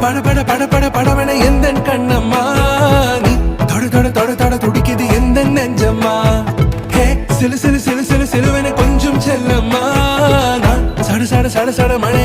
பட பட பட பட படவன எந்த கண்ணம்மா நீ தொட தொட தொட தொட துடிக்குது எந்த நெஞ்சம்மா ஹே சிலு சிலு சிலு சிலு சிலுவன கொஞ்சம் செல்லம்மா நான் சட சட சட சட மழை